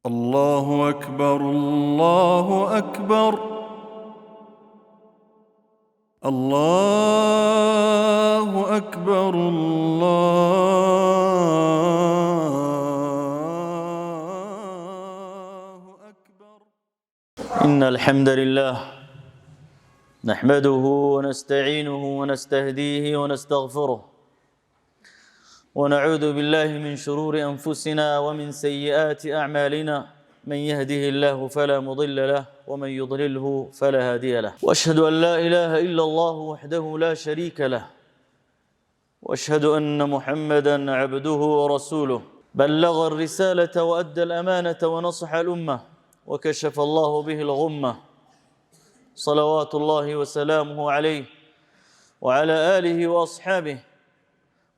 الله أكبر الله أكبر الله أكبر الله أكبر. إن الحمد لله نحمده ونستعينه ونستهديه ونستغفره ونعوذ بالله من شرور أنفسنا ومن سيئات أعمالنا من يهده الله فلا مضل له ومن يضلله فلا هادي له وأشهد أن لا إله إلا الله وحده لا شريك له وأشهد أن محمدًا عبده ورسوله بلغ الرسالة وأدى الأمانة ونصح الأمة وكشف الله به الغمة صلوات الله وسلامه عليه وعلى آله وأصحابه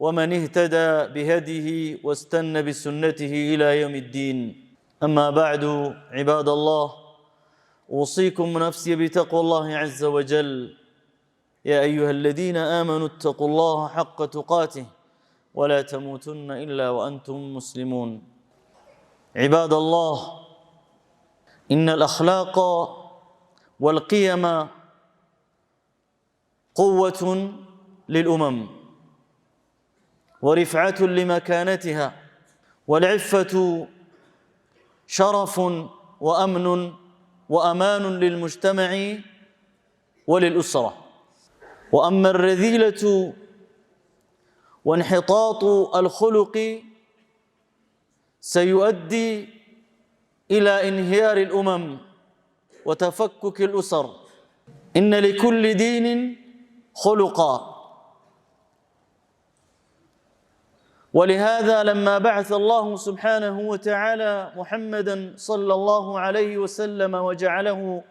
ومن اهتدى بهديه واستنى بسنته إلى يوم الدين. أما بعد عباد الله، أوصيكم ونفسي بتقوى الله عز وجل. يا أيها الذين آمنوا اتقوا الله حق تقاته ولا تموتن إلا وأنتم مسلمون. عباد الله، إن الأخلاق والقيم قوة للأمم ورفعة لمكانتها، والعفة شرف وأمن وأمان للمجتمع وللأسرة. وأما الرذيلة وانحطاط الخلق سيؤدي إلى انهيار الأمم وتفكك الأسر. إن لكل دين خلقا، ولهذا لما بعث الله سبحانه وتعالى محمدًا صلى الله عليه وسلم وجعله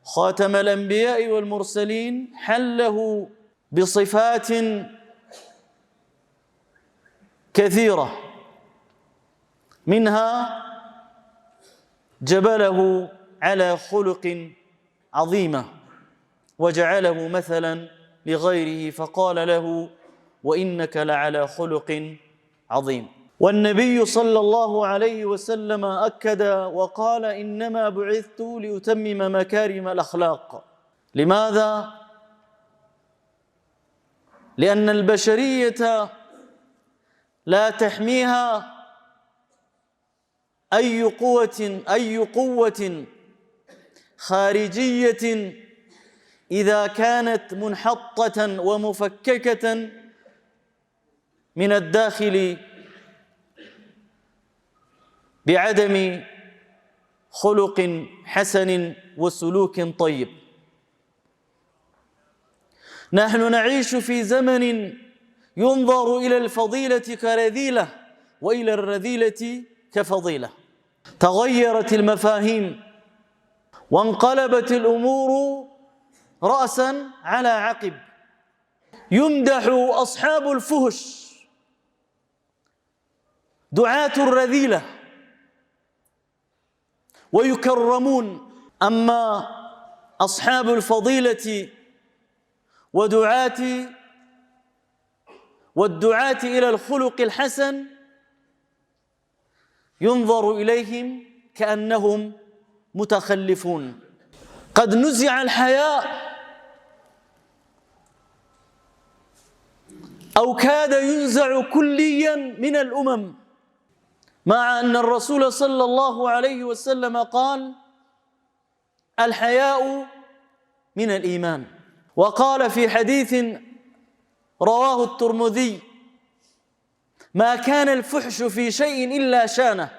خاتم الأنبياء والمرسلين حله بصفات كثيرة، منها جبله على خلق عظيمة وجعله مثلاً لغيره فقال له: وإنك لعلى خلق عظيم. والنبي صلى الله عليه وسلم أكد وقال: إنما بعثت لأتمم مكارم الأخلاق. لماذا؟ لأن البشرية لا تحميها أي قوة خارجية إذا كانت منحطة ومفككة من الداخل بعدم خلق حسن وسلوك طيب. نحن نعيش في زمن ينظر إلى الفضيلة كرذيلة وإلى الرذيلة كفضيلة. تغيرت المفاهيم وانقلبت الأمور رأسا على عقب. يمدح أصحاب الفحش دعاة الرذيلة ويكرمون، أما أصحاب الفضيلة والدعاة إلى الخلق الحسن ينظر إليهم كأنهم متخلفون. قد نزع الحياء أو كاد ينزع كليا من الأمم، مع أن الرسول صلى الله عليه وسلم قال: الحياء من الإيمان. وقال في حديث رواه الترمذي: ما كان الفحش في شيء إلا شانه،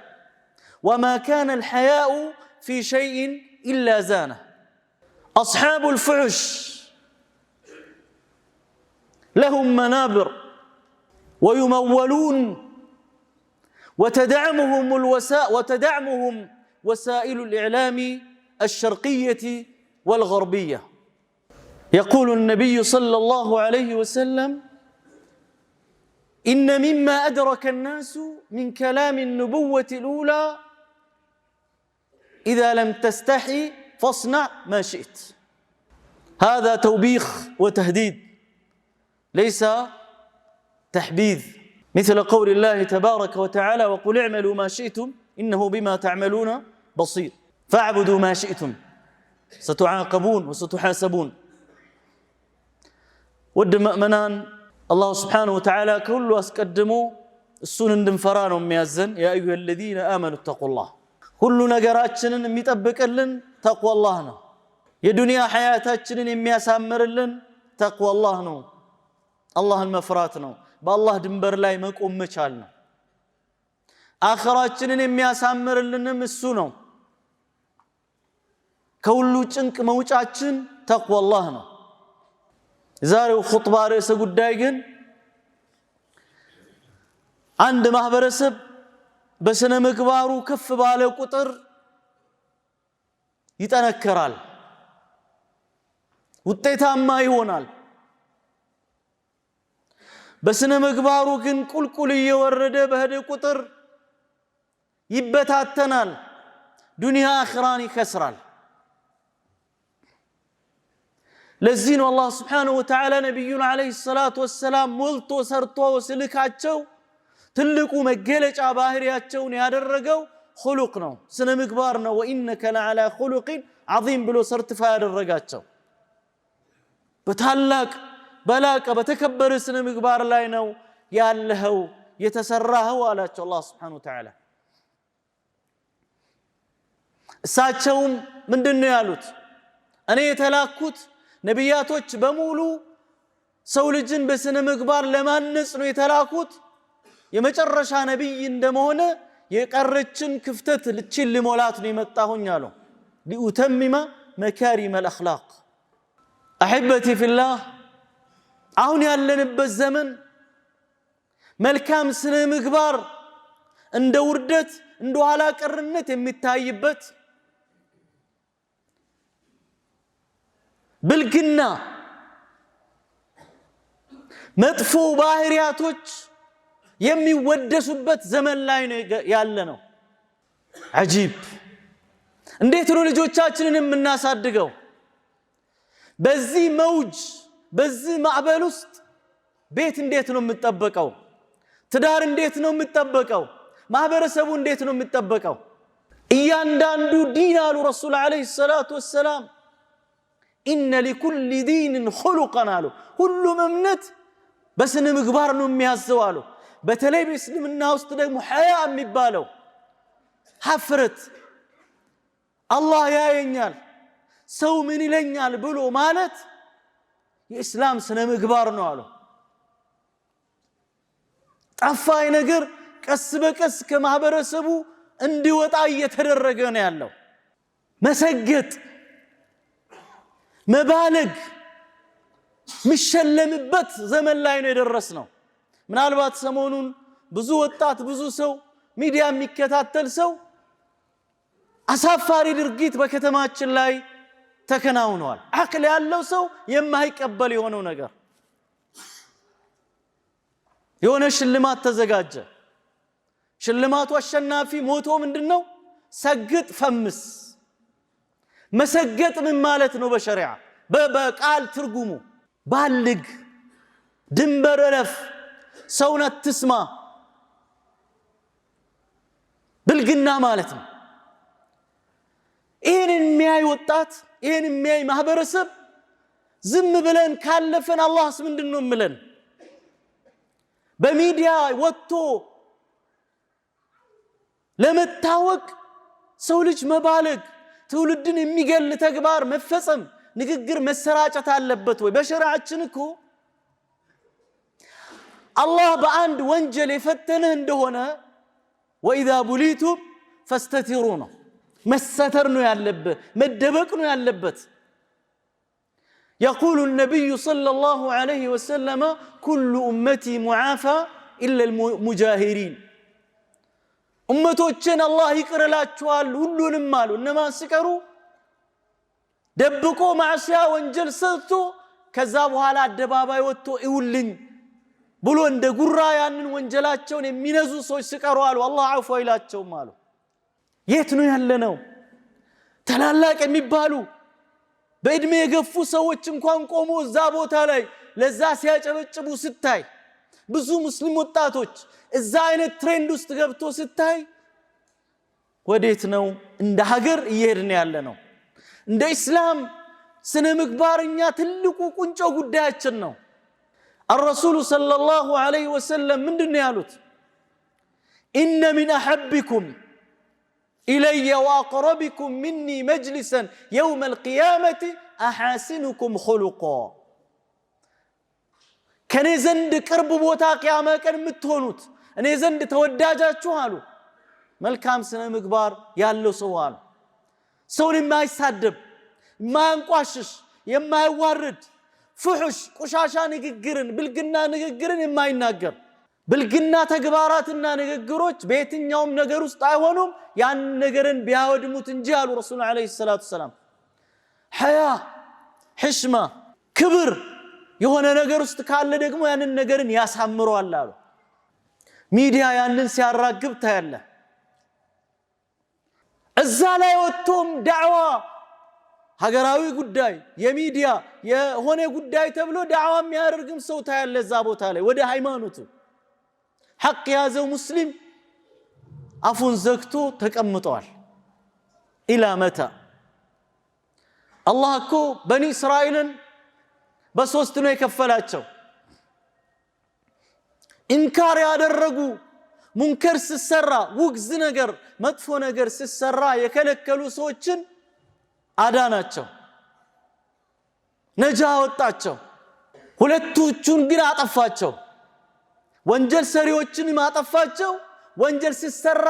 وما كان الحياء في شيء إلا زانه. أصحاب الفحش لهم منابر ويمولون وتدعمهم وسائل الإعلام الشرقية والغربية. يقول النبي صلى الله عليه وسلم: إن مما أدرك الناس من كلام النبوة الأولى: إذا لم تستحي فاصنع ما شئت. هذا توبيخ وتهديد، ليس تحبيذ، مثل قول الله تبارك وتعالى: وقل اعملوا ما شئتم إنه بما تعملون بصير فاعبدوا ما شئتم ستعاقبون وستحاسبون ود مؤمنان الله سبحانه وتعالى كل أسقدمو السن اندنفرا ነው የሚያዘን يا أيها الذين آمنوا اتقوا الله ሁሉ ነገራችንን የሚጠብቅልን ተቅዋ አላህ ነው የዱንያ ሐያታችንን የሚያሳምርልን ተቅዋ አላህ ነው አላህን መፍራት ነው በአላህ ድንበር ላይ መቆም መቻል ነው አኺራችንን የሚያሳምርልንም እሱ ነው ከሁሉ ጭንቅ መውጫችን ተቅዋ አላህ ነው ዛሬው ኹጥባ ርዕሰ ጉዳይ ግን አንድ ማህበረሰብ በስነ ምግባሩ ከፍ ባለ ቁጥር ይጠነከራል ውጤታማ ይሆናል በስነ ምግባሩ ግን ቁልቁል እየወረደ በሄደ ቁጥር ይበታተናል ዱንያ አኺራን ይከስራል ለዚህ ነው አላህ Subhanahu Wa Ta'ala ነብዩን አለይሂ ሰላቱ ወሰላም ሞልቶ ሰርቶ ስልካቸው ትልቁ መገለጫ ባህሪያቸውን ያደረገው ኹሉቅ ነው ስነ ምግባር ነው ወኢነከ ለዓላ ኹሉቅን ዐዚም ብሎ ሰርቲፋ ያደረጋቸው በታላቅ በላቀ በተከበረ ስነ ምግባር ላይ ነው ያለኸው የተሰራኸው አላቸው አላህ Subhanahu Wa Ta'ala እሳቸውም ምንድነው ያሉት እኔ የተላኩት ነቢያቶች በሙሉ ሰው ልጅን በስነ ምግባር ለማነጽ ነው የተላኩት የመጨረሻ ነብይ እንደመሆነ የቀረችን ክፍተት ልችል ለሞላት ነው የመጣሁኝ አለው ሊኡተምማ መካሪም الأخلاق احبتي في الله አሁን ያለንበት ዘመን መልካም ስነ ምግባር እንደ ውርደት እንደ ኋላ ቀርነት የሚታይበት ብልግና መጥፎ ባህሪያቶች የሚወደሱበት ዘመን ላይ ነው ያለነው አጂብ እንዴት ነው ልጆቻችንን የምናሳድገው በዚህ መውጅ በዚህ ማዕበል ውስጥ ቤት እንዴት ነው የምትጠበቀው ትዳር እንዴት ነው የምትጠበቀው ማህበረሰቡ እንዴት ነው የምትጠበቀው እያንዳንዱ ዲን አሉ ረሱል አለይሂ ሰላቱ ወሰላም إن لكل دين خلقا አሉ ሁሉም እምነት በስነ ምግባር ነው የሚያዘው አሉ በተለይ በእስልምና ውስጥ ደግሞ ሐያ የሚባለው ሐፍረት አላህ ያየኛል ሰው ምን ይለኛል ብሎ ማለት የእስላም ስነ ምግባር ነው አሉ ጠፋይ ነገር ቀስ በቀስ ከማህበረሰቡ እንዲወጣ እየተደረገ ነው ያለው መሰገጥ መባለግ ምሸለምበት ዘመን ላይ ነው የደረስነው ምናልባት ሰሞኑን ብዙ ወጣት ብዙ ሰው ሚዲያ የሚከታተል ሰው አሳፋሪ ድርጊት በከተማችን ላይ ተከናውኗል አቅል ያለው ሰው የማይቀበል የሆነው ነገር የሆነ ሽልማት ተዘጋጀ ሽልማቱ አሸናፊ ሞቶ ምንድነው ሰግጥ ፈምስ መሰገጥ ምን ማለት ነው በሸሪዓ በቃል ትርጉሙ ባልግ ድንበር እለፍ ሰውን አትስማ ብልግና ማለት ነው ይሄን የሚያይ ወጣት ይሄን የሚያይ ማህበረሰብ ዝም ብለን ካለፈን አላህስ ምንድነው ምለን በሚዲያ ወጥቶ ለመታወቅ ሰው ልጅ መባለግ ትውልድን የሚገል ተግባር መፈጸም ንግግር መሰራጨት አለበት ወይ በሸሪዓችን እኮ አላህ በአንድ ወንጀል የፈተነህ እንደሆነ وإذا بليتم فاستتروا መሰተር ነው ያለበት መደበቅ ነው ያለበት يقول النبي صلى الله عليه وسلم كل أمتي معافى إلا المجاهرين أمتوچن الله ይቅርላችኋል ሁሉንም አሉ እነማ ሲቀሩ ደብቆ ማዕሲያ ወንጀል ሰርቶ ከዛ በኋላ አደባባይ ወጥቶ ይውልኝ ብሎ እንደ ጉራ ያንን ወንጀላቸውን የሚነዙ ሰዎች ሲቀሩ አሉ አላህ አፉ ይላቸውም አሉ የት ነው ያለነው ተላላቅ የሚባሉ በእድሜ የገፉ ሰዎች እንኳን ቆሞ እዛ ቦታ ላይ ለዛ ሲያጨበጭቡ ስታይ ብዙ ሙስሊም ወጣቶች እዛ አይነት ትሬንድ ውስጥ ገብቶ ስታይ ወዴት ነው እንደ ሀገር እየሄድን ያለ ነው እንደ እስላም ስነ ምግባርኛ ትልቁ ቁንጮ ጉዳያችን ነው الرسول صلى الله عليه وسلم ምንድነው ያሉት إن من أحبكم إلي وأقربكم مني مجلسا يوم القيامة أحاسنكم خلقا كان زند قرب بوتا قيامة كان متهونوت أنا زند توداجاچو አሉ መልካም ስነ ምግባር ያለው ሰው አሉ ሰውን የማይሳደብ የማያንቋሽሽ የማይዋርድ ፍሑሽ ቁሻሻ ንግግርን ብልግና ንግግርን የማይናገር ብልግና ተግባራትና ንግግሮች በየትኛውም ነገር ውስጥ አይሆኑም ያን ነገርን ቢያወድሙት እንጂ አሉ ረሱል አለይሂ ሰላቱ ሰላም ሐያ ሕሽማ ክብር የሆነ ነገር ውስጥ ካለ ደግሞ ያንን ነገርን ያሳምረዋል አሉ ሚዲያ ያንን ሲያራግብ ታያለ እዛ ላይ ወጥቶም ዳዕዋ ሀገራዊ ጉዳይ የሚዲያ የሆነ ጉዳይ ተብሎ ዳዕዋ የሚያደርግም ሰው ታያለ እዛ ቦታ ላይ ወደ ሃይማኖቱ ሐቅ ያዘው ሙስሊም አፉን ዘግቶ ተቀምጧል ኢላ መታ አላህ እኮ በኒ እስራኤልን በሶስት ነው የከፈላቸው ኢንካር ያደረጉ ሙንከር ሲሰራ ውግዝ ነገር መጥፎ ነገር ሲሰራ የከለከሉ ሰዎችን አዳናቸው ነጃ ወጣቸው ሁለቱን ግን አጠፋቸው ወንጀል ሰሪዎችን ማጠፋቸው ወንጀል ሲሰራ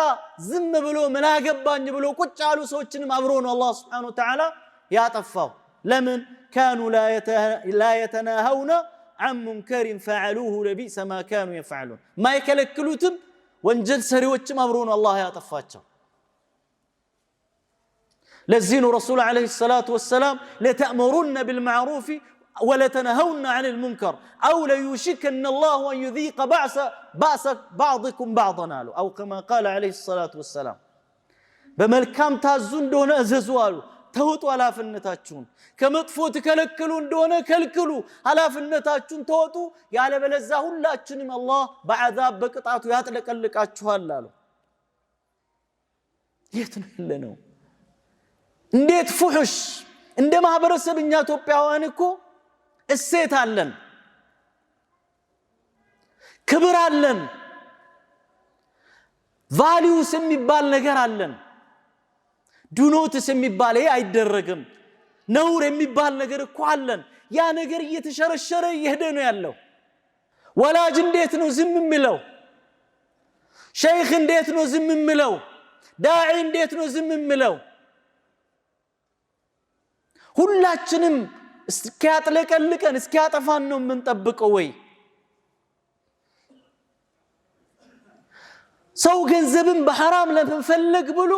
ዝም ብሎ ምን አገባኝ ብሎ ቁጭ ያሉ ሰዎችንም አብሮ ነው አላህ Subhanahu Wa Ta'ala ያጠፋው ለምን كانوا لا يتناهون عن منكر فعلوه لبئس ما كانوا يفعلون ما يكلكلوتم ወንጀል ሰሪዎችም አብሮ ነው አላህ ያጠፋቸው ለዚህ ነው ረሱል አለይሂ ሰላቱ ወሰለም ለተእምሩን بالمعروف ولا تنهون عن المنكر او لا يشكن الله ان يذيق باس بعضكم بعضا او كما قال عليه الصلاه والسلام በመልካም ታዙ እንደሆነ እዘዙ አሉ ተውጡ ሐላፍነታችሁን ከመጥፎ ተከለከሉ እንደሆነ ከልክሉ ሐላፍነታችሁን ተውጡ ያለበለዛ ሁላችንም አላህ በአዛብ በቅጣቱ ያጥለቀልቃችኋል አሉ የት ነው እንዴት ፍሑሽ እንደ ማህበረሰብኛ ኢትዮጵያውያን እኮ እሴት አለን ክብር አለን ቫልዩስ የሚባል ነገር አለን ዱኖትስ የሚባል ይሄ አይደረግም ነውር የሚባል ነገር እኮ አለን ያ ነገር እየተሸረሸረ ይሄደ ነው ያለው ወላጅ እንዴት ነው ዝም የሚለው ሼክ እንዴት ነው ዝም የሚለው ዳዒ እንዴት ነው ዝም የሚለው ሁላችንም እስኪያጥለቀልቀን እስኪያጠፋን ነው የምንጠብቀው ወይ ሰው ገንዘብን በሐራም ለመፈለግ ብሎ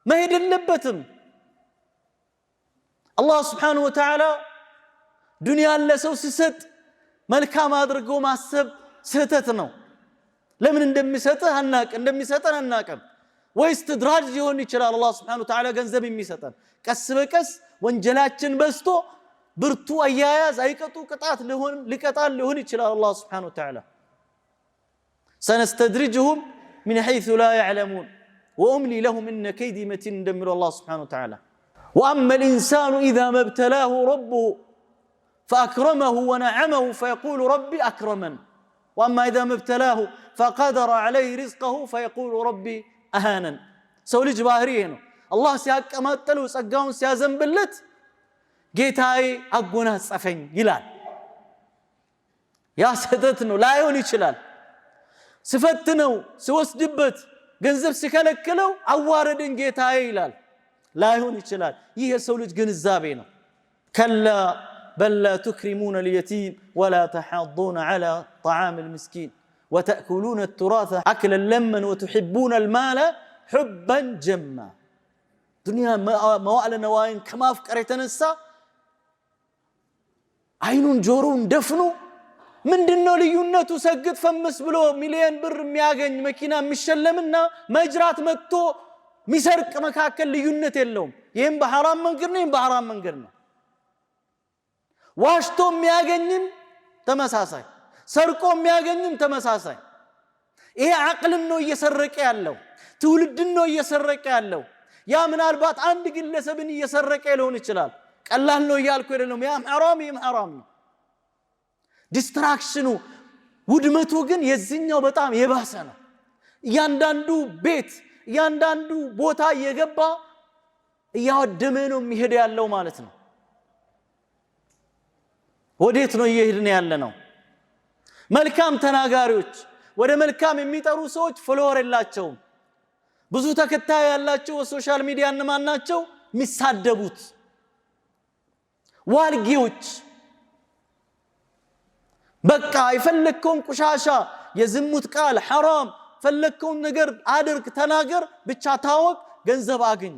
መሄድ የለበትም አላህ Subhanahu Wa Ta'ala ዱንያን ለሰው ሲሰጥ መልካም አድርጎ ማሰብ ስህተት ነው ለምን እንደሚሰጠን አናቀም ወይስ ትድራጅ ይሆን ይችላል አላህ Subhanahu Wa Ta'ala ገንዘብ የሚሰጠን ቀስ በቀስ ወንጀላችን በስቶ ብርቱ አያያዝ አይቀጡ ቅጣት ሊቀጣል ሊሆን ይችላል አላህ Subhanahu Wa Ta'ala سنستدرجهم من حيث لا يعلمون وأملي لهم إن كيدي متين دمر الله سبحانه وتعالى وأما الإنسان إذا ما ابتلاه ربه فأكرمه ونعمه فيقول ربي أكرمن وأما إذا ما ابتلاه فقدر عليه رزقه فيقول ربي أهانن سولي جباهرين الله سيحق أماتلو سأقاون سيازن بلت جيتاي أقونا سأفين يلال يا سيدتنو لا يوني شلال سفتنو سوسدبت ገንዘብ ሲከለክለው አዋረደን ጌታዬ ይላል ላይሆን ይችላል ይሄ ሰው ልጅ ግንዛቤ ነው ከላ በላ تكرمون اليتيم ولا تحاضون على طعام المسكين وتأكلون التراث أكلا لما وتحبون المال حبا جما دنيا موال نواين كما فكر يتنسى عينون جورون دفنوا ምንድነው ልዩነቱ ሰግጥ ፈምስ ብሎ ሚሊዮን ብር የሚያገኝ መኪና የሚሸለምና መጅራት መጥቶ ሚሰርቅ መካከል ልዩነት የለውም ይሄም በሐራም መንገድ ነው ይሄም በሐራም መንገድ ነው ዋሽቶ የሚያገኝም ተመሳሳይ ሰርቆ የሚያገኝም ተመሳሳይ ይሄ አቅልን ነው እየሰረቀ ያለው ትውልድን ነው እየሰረቀ ያለው ያ ምናልባት አንድ ግለሰብን እየሰረቀ ሊሆን ይችላል ቀላል ነው ይያልኩ አይደለም ያም ሐራም ነው ዲስትራክሽኑ ውድመቱ ግን የዚህኛው በጣም የባሰ ነው ያንዳንዱ ቤት ያንዳንዱ ቦታ እየገባ ያወደመ ነው የሚሄድ ያለው ማለት ነው ወዴት ነው እየሄድን ያለ ነው መልካም ተናጋሪዎች ወደ መልካም የሚጠሩ ሰዎች ፎሎወር የላቸውም ብዙ ተከታይ ያላቸው ሶሻል ሚዲያ እነማን ናቸው የሚሳደቡት ዋልጌዎች በቃ ይፈልከውን ቁሻሻ የዝሙት ቃል حرام ፈለከውን ነገር አድርግ ተናገር ብቻ ታወቅ ገንዘብ አግኝ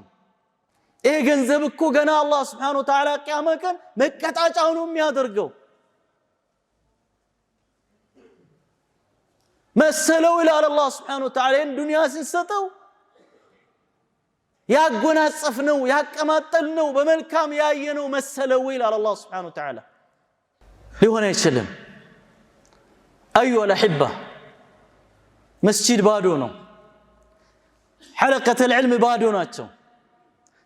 ይሄ ገንዘብ እኮ ገና አላህ Subhanahu Wa Ta'ala ቂያማ ቀን መቀጣጫው ነው የሚያደርገው መሰለው ይላል አላህ Subhanahu Wa Ta'ala ዱንያ ሲሰጠው ያጎናጸፍነው ያቀማጠልነው በመልካም ያየነው መሰለው ይላል አላህ Subhanahu Wa Ta'ala ሊሆን አይችልም ايها الاحبه መስጂድ ባዶ ነው حلقه العلم ባዶ ናቸው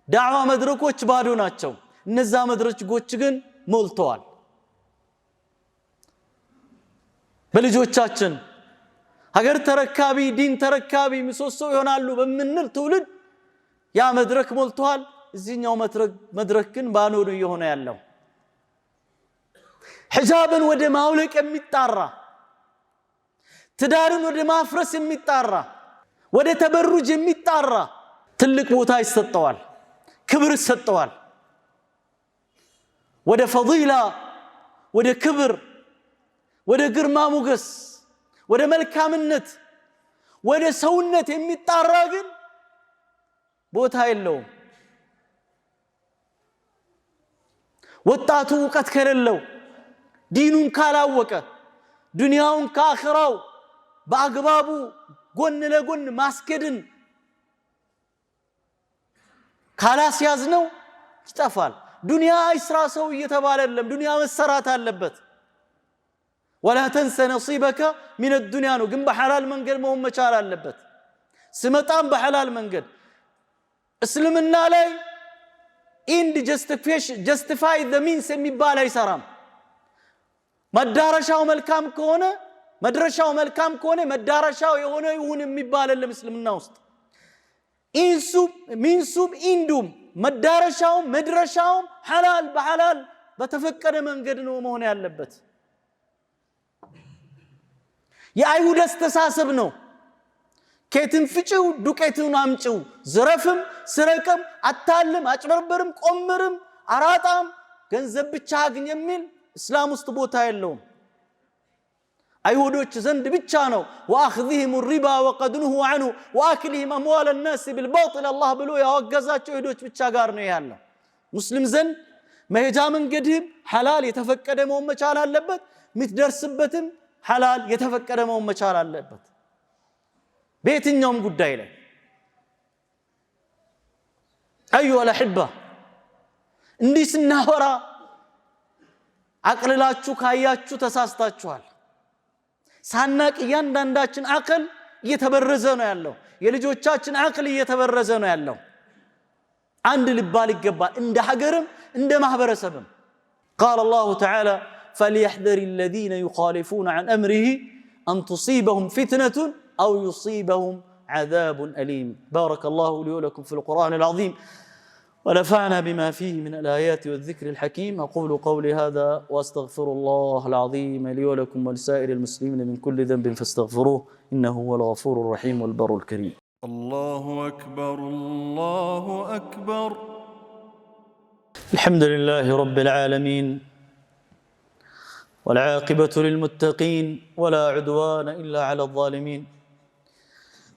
ዳዕዋ መድረኮች ባዶ ናቸው እነዛ መድረኮች ግን ሞልተዋል በልጆቻችን ሀገር ተረካቢ ዲን ተረካቢ ምሰሶ ይሆናሉ በመንል ትውልድ ያ መድረክ ሞልተዋል እዚህኛው መድረክ ግን ባዶ ነው የሆነ ያለው ሒጃብን ወደ ማውለቅ የሚጣራ ትዳርን ወደ ማፍረስ የሚጣራ ወደ ተበሩጅ የሚጣራ ትልቅ ቦታ ይሰጠዋል ክብር ይሰጠዋል ወደ ፈዲላ ወደ ክብር ወደ ግርማ ሞገስ ወደ መልካምነት ወደ ሰውነት የሚጣራ ግን ቦታ የለውም ወጣቱ ዕውቀት ከሌለው ዲኑን ካላወቀ ዱንያውን ከአኺራው በአግባቡ ጎን ለጎን ማስከድን ካላስያዝነው ይጠፋል ዱንያ አይስራ ሰው እየተባለ አይደለም ዱንያ መሰራት አለበት ولا تنسى نصيبك من الدنيا ነው ግን በሐላል መንገድ መሆን መቻል አለበት ስመጣም በሐላል መንገድ እስልምና ላይ ኢንድ justify the means የሚባል አይሰራም መዳረሻው መልካም ከሆነ መድረሻው መልካም ከሆነ መዳረሻው የሆነ ይሁን የሚባል ለምስልምና ውስጥ ሚንሱም ኢንዱም መዳረሻው መድረሻው ሐላል በሐላል በተፈቀደ መንገድ ነው መሆን ያለበት የአይሁድ አስተሳሰብ ነው ከየትን ፍጪው ዱቄቱን አምጪው ዝረፍም ስረቅም አታልም አጭበርበርም ቆምርም አራጣም ገንዘብ ብቻ አግኝ የሚል እስላም ውስጥ ቦታ የለውም አይሁዶች ዘንድ ብቻ ነው واخذهم الربا وقد نهوا عنه واكلهم اموال الناس بالباطل الله ብሎ ያወገዛቸው አይሁዶች ብቻ ጋር ነው ያለው ሙስሊም ዘንድ መሄጃ መንገድም ሐላል የተፈቀደ መሆን መቻል አለበት ምትደርስበትም ሐላል የተፈቀደ መሆን መቻል አለበት በየትኛውም ጉዳይ ላይ ايها الاحبه እንዲህ ስናወራ አቅልላችሁ ካያችሁ ተሳስታችኋል ሳናቅ ያንዳንዳችን አቅል እየተበረዘ ነው ያለው የልጆቻችን አቅል እየተበረዘ ነው ያለው አንድ ልባል ይገባል እንደ ሀገርም እንደ ማህበረሰብም قال الله تعالى فليحذر الذين يخالفون عن امره ان تصيبهم فتنه او يصيبهم عذاب اليم بارك الله لي ولكم في القرآن العظيم ونفعنا بما فيه من الآيات والذكر الحكيم أقول قولي هذا وأستغفر الله العظيم لي ولكم ولسائر المسلمين من كل ذنب فاستغفروه إنه هو الغفور الرحيم والبر الكريم الله أكبر الله أكبر الحمد لله رب العالمين والعاقبة للمتقين ولا عدوان إلا على الظالمين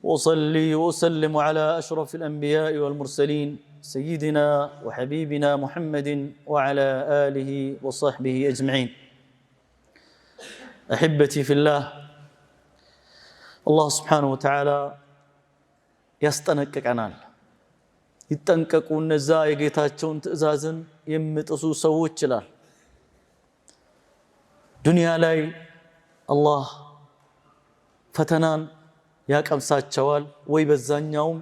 وأصلي وأسلم على أشرف الأنبياء والمرسلين سيدنا وحبيبنا محمد وعلى آله وصحبه أجمعين أحبتي في الله الله سبحانه وتعالى يستنكك عنال يتنككون نزا يقيتاتشون تأزازن يمتسو سووش جلال دنيا لاي الله فتنان ያቀምሳቸዋል ወይ በዛኛውም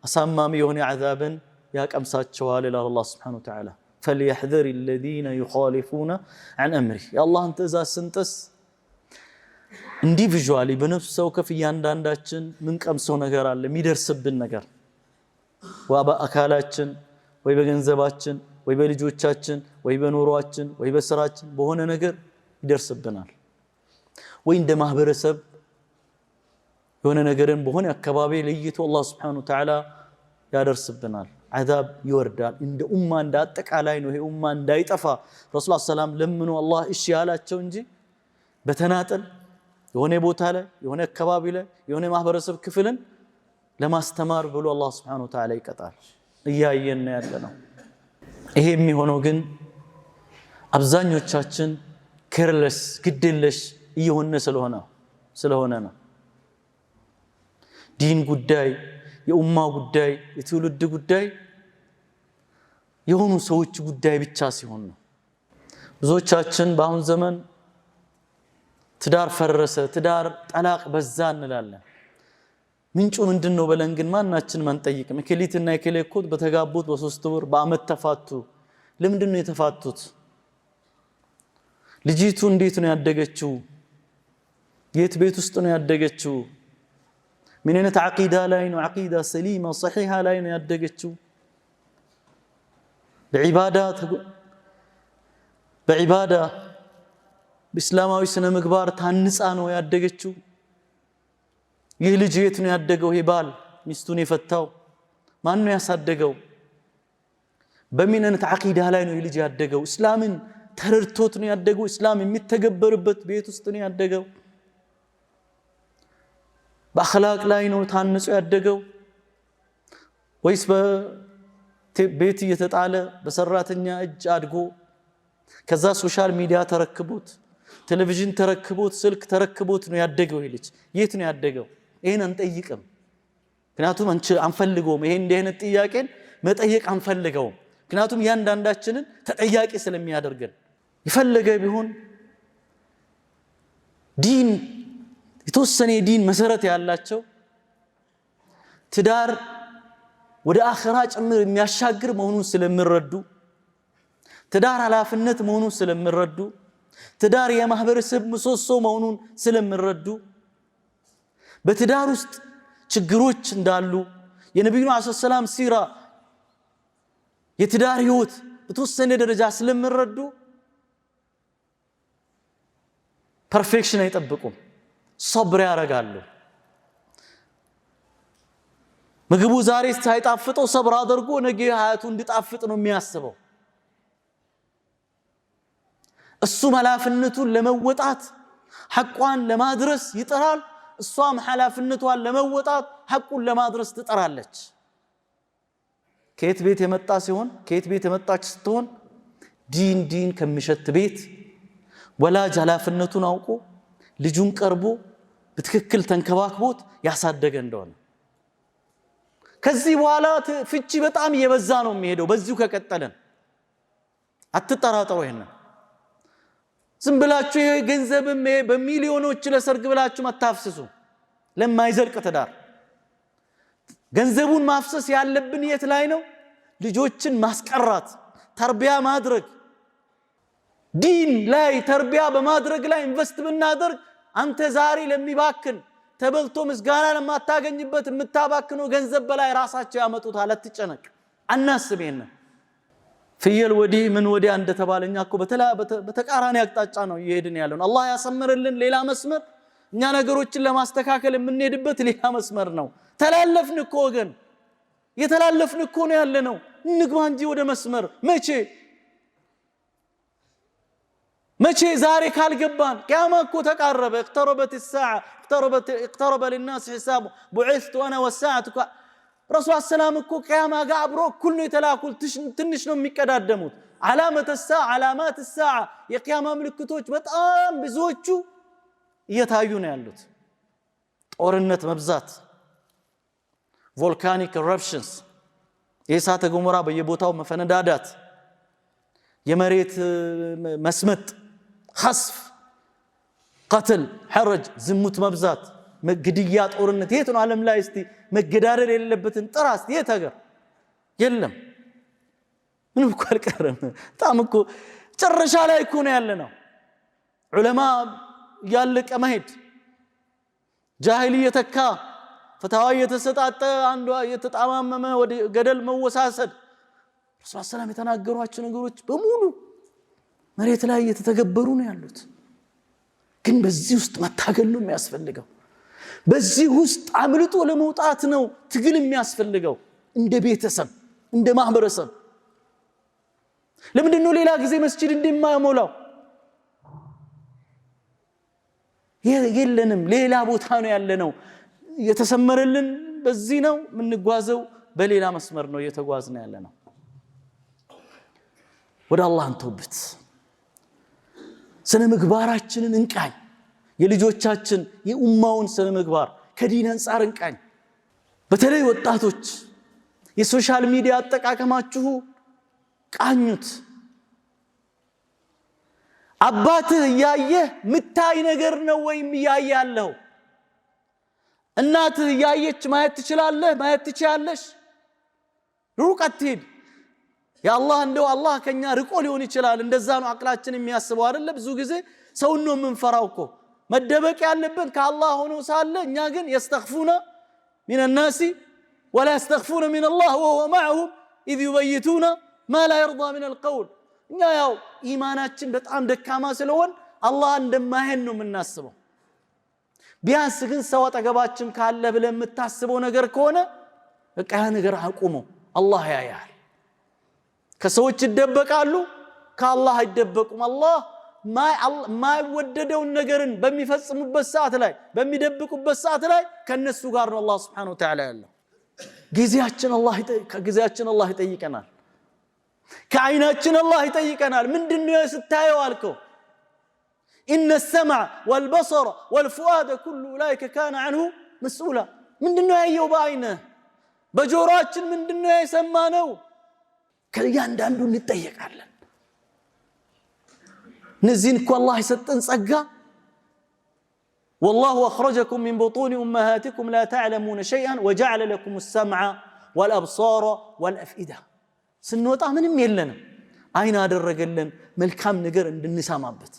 አሳማሚ የሆነ عذابን ያቀምሳቸዋል ኢላ አላህ Subhanahu Wa Ta'ala فليحذر الذين يخالفون عن امره يا الله ትእዛዝ ስንጥስ ኢንዲቪጁዋሊ በነፍስ ወከፍ ያንዳንዳችን ምን ቀምሰው ነገር አለ የሚደርስብን ነገር ወበአካላችን ወይ በገንዘባችን ወይ በልጆቻችን ወይ በኑሯችን ወይ በስራችን በሆነ ነገር ይደርስብናል ወይ እንደ ማህበረሰብ የሆነ ነገርን በሆነ አካባቢ ለይቶ አላህ Subhanahu Wa Ta'ala ያደርስብናል عذاب ይወርዳል እንደ ኡማ እንደ አጠቃላይ ነው ይሄ ኡማ እንዳይጠፋ ረሱላህ ሰላም ለምኑ አላህ እሺ ያላቸው እንጂ በተናጠል የሆነ ቦታ ላይ የሆነ አካባቢ ላይ የሆነ ማህበረሰብ ክፍልን ለማስተማር ብሎ አላህ Subhanahu Wa Ta'ala ይቀጣል እያየን ያለነው ይሄ የሚሆነው ግን አብዛኞቻችን ከርለስ ግድለሽ እየሆነ ስለሆነ ነው ዲን ጉዳይ የኡማ ጉዳይ የትውልድ ጉዳይ የሆኑ ሰዎች ጉዳይ ብቻ ሲሆን ነው ብዙዎቻችን በአሁን ዘመን ትዳር ፈረሰ ትዳር ጠላቅ በዛ እንላለን ምንጩ ምንድነው በለን ግን ማናችን ማንጠይቅም እከሊትና እከሌኮት በተጋቡት በ3 ወር በአመት ተፋቱ ለምንድነው የተፋቱት ልጅቱ እንዴት ነው ያደገችው የት ቤት ውስጥ ነው ያደገችው من أين عقيدة لاين وعقيدة سليمة صحيحة لاين يدقتشو بعبادة بإسلامي سنة مقبار تهنس آنو يدقتشو يهلي جيتنو يدقو هبال مستوني فتاو ما أنو يصدقو بمن أن عقيدة لاين يهلي جي يدقو إسلام تررتوتنو يدقو إسلام متقبر بيت بيتوستنو يدقو በአخلاق ላይ ነው ታንጾ ያደገው ወይስ በቤት እየተጣለ በሰራተኛ እጅ አድጎ ከዛ ሶሻል ሚዲያ ተረክቦት ቴሌቪዥን ተረክቦት ስልክ ተረክቦት ነው ያደገው ይልጭ የት ነው ያደገው ይሄን አንጠይቅም ምክንያቱም አንፈልገውም ይሄ እንደ አይነት ጥያቄን መጠየቅ አንፈልገውም ምክንያቱም ያንዳንዳችንን ተጠያቂ ስለሚያደርገን ይፈልገ ቢሆን ዲን የተወሰነ ዲን መሰረት ያላቸው ትዳር ወደ አኺራ ጭምር የሚያሻግር መሆኑን ስለምረዱ ትዳር ኃላፊነት መሆኑን ስለምረዱ ትዳር የማህበረሰብ ምሰሶ መሆኑን ስለምረዱ በትዳር ውስጥ ችግሮች እንዳሉ የነብዩ ሰለላሁ ሲራ የትዳር ህይወት በተወሰነ ደረጃ ስለምረዱ ፐርፌክሽን አይጠብቁም صبر ያረጋሉ ምግቡ ዛሬ ሳይጣፍጠው صبر አድርጎ ነገ ሀያቱ እንዲጣፍጥ ነው የሚያስበው እሱ ኃላፊነቱን ለመወጣት ሐቋን ለማድረስ ይጥራል እሷም ኃላፊነቷን ለመወጣት ሐቁን ለማድረስ ትጥራለች ከየት ቤት የመጣ ሲሆን ከየት ቤት የመጣች ስትሆን ዲን ከሚሸት ቤት ወላጅ ኃላፊነቱን አውቆ ልጁን ቀርቦ በትክክል ተንከባክቦት ያሳደገ እንደሆነ ከዚህ በኋላ ፍቺ በጣም እየበዛ ነው የሚሄደው በዚሁ ከቀጠለን አትጠራጠሩ ይሄን ዝም ብላችሁ ገንዘብም በሚሊዮኖች ለሰርግ ብላችሁ መታፍስሱ ለማይዘልቅ ትዳር ገንዘቡን ማፍሰስ ያለብን የት ላይ ነው ልጆችን ማስቀራት ተርቢያ ማድረግ ዲን ላይ ተርቢያ በማድረግ ላይ ኢንቨስት ብናደርግ አንተ ዛሬ ለሚባክን ተበልቶ ምስጋና ለማታገኝበት የምታባክነው ገንዘብ በላይ ራሳቸው ያመጡታል አትጨነቅ አናስበየና ፍየል ወዲህ ምን ወዲያ እንደተባለኛኮ በተቃራኒ አቅጣጫ ነው ይሄድን ያለው አላህ ያሰምርልን ሌላ መስመር እኛ ነገሮችን ለማስተካከል የምንሄድበት ሌላ መስመር ነው ተላለፍን እኮ ወገን የተላለፍን እኮ ነው ያለነው እንግባ እንጂ ወደ መስመር መቼ ዛሬ ካልገባን ቂያማ እኮ ተቃረበ اقتربت الساعه اقترب للناس حساب بعثت وانا والساعه رسول السلام እኮ ቂያማ ጋር አብሮ ኩሉ የተላኩል ትንሽ ነው የሚቀዳደሙት علامات الساعه የቂያማ ምልክቶች በጣም ብዙዎቹ እየታዩ ነው ያሉት ጦርነት መብዛት volcanic eruptions የእሳተ ገሞራ በየቦታው መፈነዳዳት የመሬት መስመጥ خسف قتل حرج زموت مبزات ግድያ ጦርነት የት ነው ዓለም ላይ እስቲ መገዳደል የሌለበትን ጥራ እስቲ የት ሀገር የለም ምንም እኮ አልቀረም በጣም እኮ ጭራሻ ላይ እኮ ነው ያለነው ዑለማ ያለቀ መሄድ ጃሂል የተካ ፈታዋ የተሰጣጠ አንዱ የተጣማመመ ወደ ገደል መወሳሰድ ረሱል ሰላም የተናገሯቸው ነገሮች በሙሉ መሬት ላይ የተተገበሩ ነው ያሉት ግን በዚህ ውስጥ መታገል ነው የሚያስፈልገው በዚህ ውስጥ አምልጦ ለመውጣት ነው ትግል የሚያስፈልገው እንደ ቤተሰብ እንደ ማህበረሰብ ለምንድን ነው ሌላ ጊዜ መስጂድ እንደማይሞላው የለንም ሌላ ቦታ ነው ያለነው የተሰመረልን በዚህ ነው ምንጓዘው በሌላ መስመር ነው እየተጓዝን ያለነው ወደ አላህ እንተውበት ስነ ምግባራችንን እንቃኝ የልጆቻችን የኡማውን ስነ ምግባር ከዲን አንፃር እንቃኝ በተለይ ወጣቶች የሶሻል ሚዲያ አጠቃቀማችሁ ቃኙት አባትህ ያየህ ምታይ ነገር ነው ወይም ያያያለው እናትህ ያየች ማየት ትችላለህ ማየት ትችያለሽ ሩቅ አትሂድ ያ አላህ እንደው አላህ ከኛ ርቆ ሊሆን ይችላል እንደዛ ነው አቅላችን የሚያስበው አይደለ ብዙ ጊዜ ሰው ነው የምንፈራው እኮ መደበቅ ያለብን ከአላህ ሆኖ ሳለ እኛ ግን يستخفون من الناس ولا يستخفون من الله وهو معهم اذ يبيتون ما لا يرضى من القول እኛ ያው ኢማናችን በጣም ደካማ ስለሆነ አላህ እንደማይሄን ነው የምናስበው ቢያንስ ግን ሰው አጠገባችን ካለ ብለ የምታስበው ነገር ከሆነ በቃ ያ ነገር አቁሞ አላህ ያያል ከሰዎች ይደበቃሉ ከአላህ አይደበቁም አላህ ማይወደደውን ነገርን በሚፈጽሙበት ሰዓት ላይ በሚደብቁበት ሰዓት ላይ ከነሱ ጋር ነው አላህ Subhanahu Wa Ta'ala ያለው ጊዜያችን አላህ ይጠይቀናል ከአይናችን አላህ ይጠይቀናል ምንድነው ስታየው አልከው إن السمع والبصر والفؤاد كل أولئك كان عنه مسؤولا ምንድነው ያየው በአይንህ በጆሮአችን ምንድነው ያሰማነው ከእያንዳንዱ እንጠየቃለን نزين كو الله يسطن صقا والله أخرجكم من بطون أمهاتكم لا تعلمون شيئا وجعل لكم السمع والأبصار والأفئدة سنوطا منم يلنا عين አደረገልን መልካም ነገር እንድንሰማበት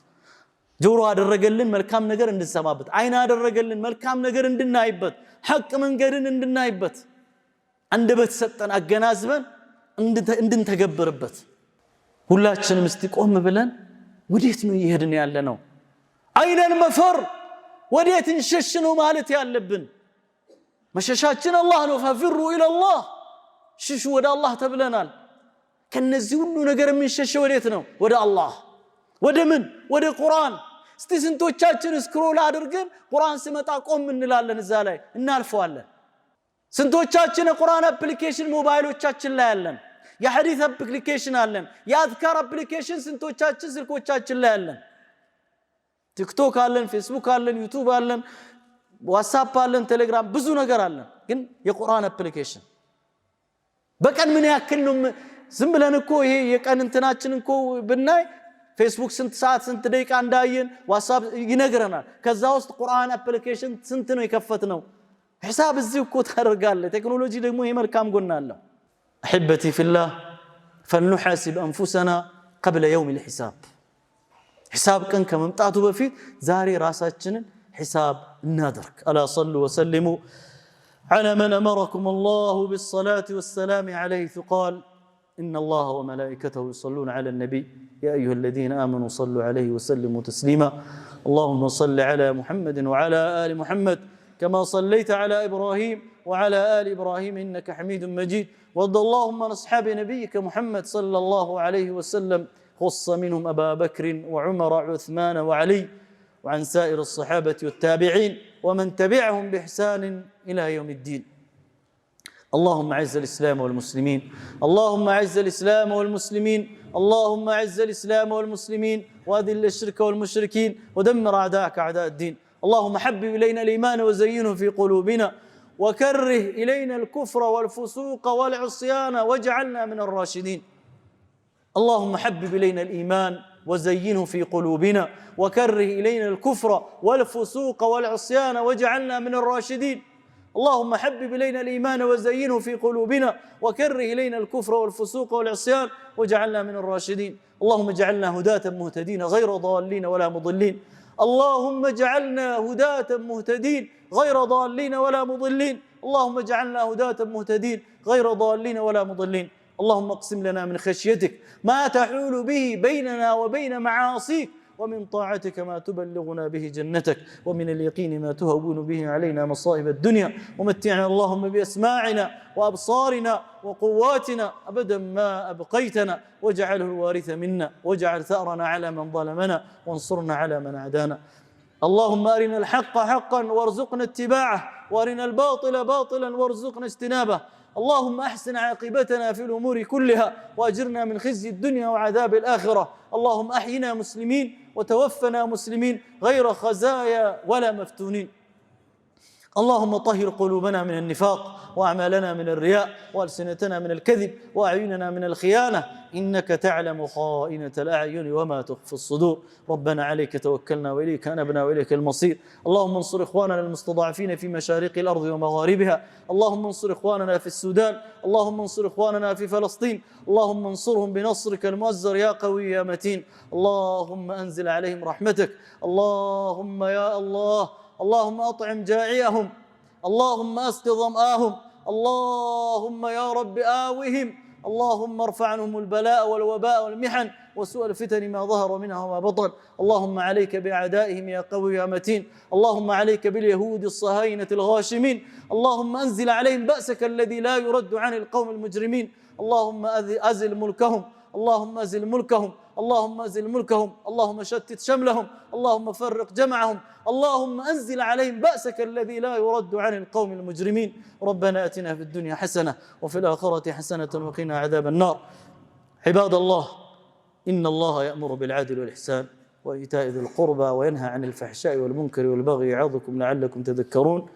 ጆሮ አደረገልን መልካም ነገር እንድንሰማበት አይን አደረገልን መልካም ነገር እንድናይበት ሐቅ መንገድን እንድናይበት አንደበት ሰጠን አገናዝበን እንድንተገብርበት ሁላችንም እስቲ ቆም ብለን ወዴት ነው ይሄድን ያለነው አይነን መፈር ወዴት እንሸሽ ነው ማለት ያለብን መሸሻችን አላህ ነው ፈፍሩ ኢላ አላህ ሽሹ ወደ አላህ ተብለናል ከነዚህ ሁሉ ነገር የምንሸሸው ወዴት ነው ወደ አላህ ወደ ምን ወደ ቁርአን እስቲ ስንቶቻችን ስክሮል አድርገን ቁርአን ሲመጣ ቆም እንላለን እዛ ላይ እናልፈዋለን ስንቶቻችን የቁርአን አፕሊኬሽን ሞባይሎቻችን ላይ አለን የሐዲስ አፕሊኬሽን አለን የአዝካር አፕሊኬሽን ስንቶቻችን ስልኮቻችን ላይ አለን ቲክቶክ አለን ፌስቡክ አለን ዩቲዩብ አለን ዋትስአፕ አለን ቴሌግራም ብዙ ነገር አለን ግን የቁርአን አፕሊኬሽን በቀን ምን ያክል ነው ዝም ብለን እኮ ይሄ የቀን እንትናችን እኮ ብናይ ፌስቡክ ስንት ሰዓት ስንት ደቂቃ እንዳየን ዋትስአፕ ይነግረናል ከዛ ውስጥ ቁርአን አፕሊኬሽን ስንት ነው የከፈትነው ሒሳብ እዚህ እኮ ታደርጋለህ ቴክኖሎጂ ደግሞ የመልካም ጎን አለው احبتي في الله فلنحاسب انفسنا قبل يوم الحساب حساب كان كممطاتو بفيت زاري راساچنن حساب نادرك الا صلوا وسلموا على من امركم الله بالصلاه والسلام عليه قال ان الله وملائكته يصلون على النبي يا ايها الذين امنوا صلوا عليه وسلموا تسليما اللهم صل على محمد وعلى ال محمد كما صليت على ابراهيم وعلى ال ابراهيم انك حميد مجيد وارض اللهم عن اصحاب نبيك محمد صلى الله عليه وسلم خص منهم ابا بكر وعمر وعثمان وعلي وعن سائر الصحابه والتابعين ومن تبعهم باحسان الى يوم الدين اللهم اعز الاسلام والمسلمين اللهم اعز الاسلام والمسلمين اللهم اعز الاسلام والمسلمين واذل الشرك والمشركين ودمر اعداءك اعداء الدين اللهم حبب الينا الايمان وزينه في قلوبنا وكره إلينا الكفر والفسوق والعصيان واجعلنا من الراشدين اللهم حبب إلينا الإيمان وزينه في قلوبنا وكره إلينا الكفر والفسوق والعصيان واجعلنا من الراشدين. اللهم حبب إلينا الإيمان وزينه في قلوبنا وكره إلينا الكفر والفسوق والعصيان واجعلنا من الراشدين. اللهم اجعلنا هداة مهتدين غير ضالين ولا مضلين. اللهم اجعلنا هداة مهتدين غير ضالين ولا مضلين. اللهم اجعلنا هداة مهتدين غير ضالين ولا مضلين. اللهم اقسم لنا من خشيتك ما تحول به بيننا وبين معاصيك، ومن طاعتك ما تبلغنا به جنتك، ومن اليقين ما تهون به علينا مصائب الدنيا. ومتعنا اللهم بأسماعنا وأبصارنا وقواتنا أبدا ما أبقيتنا، واجعله الوارث منا، واجعل ثأرنا على من ظلمنا، وانصرنا على من عادانا. اللهم أرنا الحق حقا وارزقنا اتباعه، وأرنا الباطل باطلا وارزقنا اجتنابه. اللهم أحسن عاقبتنا في الأمور كلها، وأجرنا من خزي الدنيا وعذاب الآخرة. اللهم أحينا مسلمين وتوفنا مسلمين غير خزايا ولا مفتونين. اللهم طهر قلوبنا من النفاق، وأعمالنا من الرياء، وألسنتنا من الكذب، وأعيننا من الخيانة، إنك تعلم خائنة الأعين وما تخفي الصدور. ربنا عليك توكلنا وإليك أنبنا وإليك المصير. اللهم انصر إخواننا المستضعفين في مشارق الأرض ومغاربها. اللهم انصر إخواننا في السودان. اللهم انصر إخواننا في فلسطين. اللهم انصرهم بنصرك المؤزر يا قوي يا متين. اللهم أنزل عليهم رحمتك. اللهم يا الله، اللهم أطعم جائعهم، اللهم أسق ظمآهم، اللهم يا رب آوهم. اللهم ارفع عنهم البلاء والوباء والمحن وسوء الفتن ما ظهر منها وما بطن. اللهم عليك بأعدائهم يا قوي يا متين. اللهم عليك باليهود الصهاينة الغاشمين. اللهم أنزل عليهم بأسك الذي لا يرد عن القوم المجرمين. اللهم أزل ملكهم، اللهم أزل ملكهم، اللهم أزل ملكهم، اللهم شتت شملهم، اللهم فرق جمعهم، اللهم أنزل عليهم بأسك الذي لا يرد عن القوم المجرمين. ربنا أتنا في الدنيا حسنة وفي الآخرة حسنة وقنا عذاب النار. عباد الله، إن الله يأمر بالعدل والإحسان وإيتاء ذي القربى وينهى عن الفحشاء والمنكر والبغي يعظكم لعلكم تذكرون.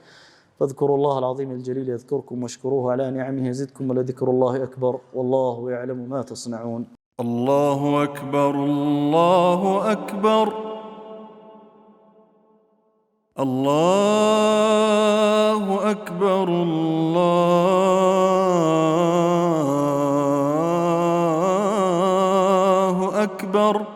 فاذكروا الله العظيم الجليل يذكركم، واشكروه على نعمه يزدكم، ولذكر الله أكبر، والله يعلم ما تصنعون. الله أكبر، الله أكبر، الله أكبر، الله أكبر.